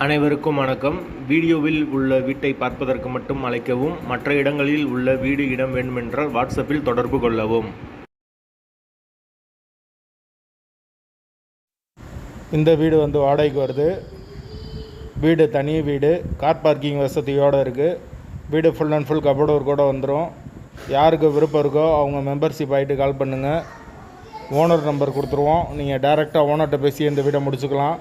அனைவருக்கும் வணக்கம். வீடியோவில் உள்ள வீட்டை பார்ப்பதற்கு மட்டும் அழைக்கவும். மற்ற இடங்களில் உள்ள வீடு இடம் வேண்டுமென்றால் வாட்ஸ்அப்பில் தொடர்பு கொள்ளவும். இந்த வீடு வாடகைக்கு வருது. வீடு தனி வீடு, கார் பார்க்கிங் வசதியோடு இருக்குது. வீடு ஃபுல் அண்ட் ஃபுல் கபோர்ட் ஒர்க்கோடு வந்துடும். யாருக்கு விருப்பம் இருக்கோ அவங்க மெம்பர்ஷிப் ஆகிட்டு கால் பண்ணுங்கள். ஓனர் நம்பர் கொடுத்துருவோம். நீங்கள் டைரெக்டாக ஓனர்கிட்ட பேசி இந்த வீடை முடிச்சுக்கலாம்.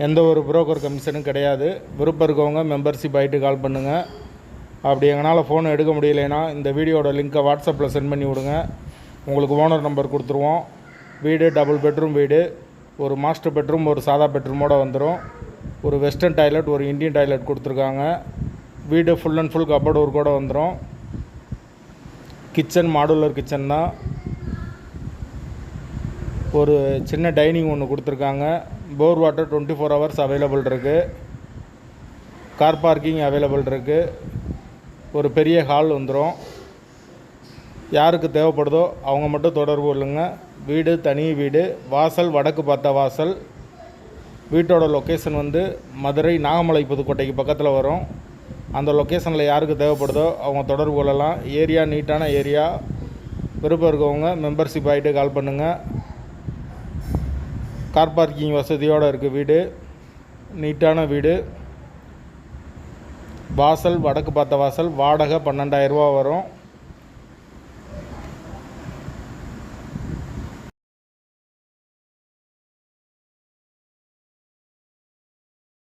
எந்த ஒரு புரோக்கர் கமிஷனும் கிடையாது. விருப்பம் இருக்கவங்க மெம்பர்ஷிப் ஆகிட்டு கால் பண்ணுங்கள். அப்படி எங்களால் ஃபோன் எடுக்க முடியலைன்னா இந்த வீடியோட லிங்க்கை வாட்ஸ்அப்பில் சென்ட் பண்ணி விடுங்க. உங்களுக்கு ஓனர் நம்பர் கொடுத்துருவோம். வீடு டபுள் பெட்ரூம் வீடு. ஒரு மாஸ்டர் பெட்ரூம், ஒரு சாதா பெட்ரூமோடு வந்துடும். ஒரு வெஸ்டர்ன் டாய்லெட், ஒரு இந்தியன் டாய்லெட் கொடுத்துருக்காங்க. வீடு ஃபுல் அண்ட் ஃபுல் கபோர்ட் ஒர்க்கோடு வந்துடும். கிச்சன் மாடுலர் கிச்சன் தான். ஒரு சின்ன டைனிங் ஒன்று கொடுத்துருக்காங்க. போர் வாட்டர் 24 hours அவைலபிள் இருக்குது. கார் பார்க்கிங் அவைலபிள் இருக்குது. ஒரு பெரிய ஹால் வந்துடும். யாருக்கு தேவைப்படுதோ அவங்க மட்டும் தொடர்பு கொள்ளுங்க. வீடு தனி வீடு. வாசல் வடக்கு பார்த்த வாசல். வீட்டோட லொக்கேஷன் மதுரை நாகமலை புதுக்கோட்டைக்கு பக்கத்தில் வரும். அந்த லொக்கேஷனில் யாருக்கு தேவைப்படுதோ அவங்க தொடர்பு கொள்ளலாம். ஏரியா நீட்டான ஏரியா. விருப்பம் இருக்கவங்க மெம்பர்ஷிப் ஆகிட்டு கால் பண்ணுங்கள். கார் பார்க்கிங் வசதியோடு இருக்குது வீடு. நீட்டான வீடு. வாசல் வடக்கு பார்த்த வாசல். வாடகை 12,000 ரூபா வரும்.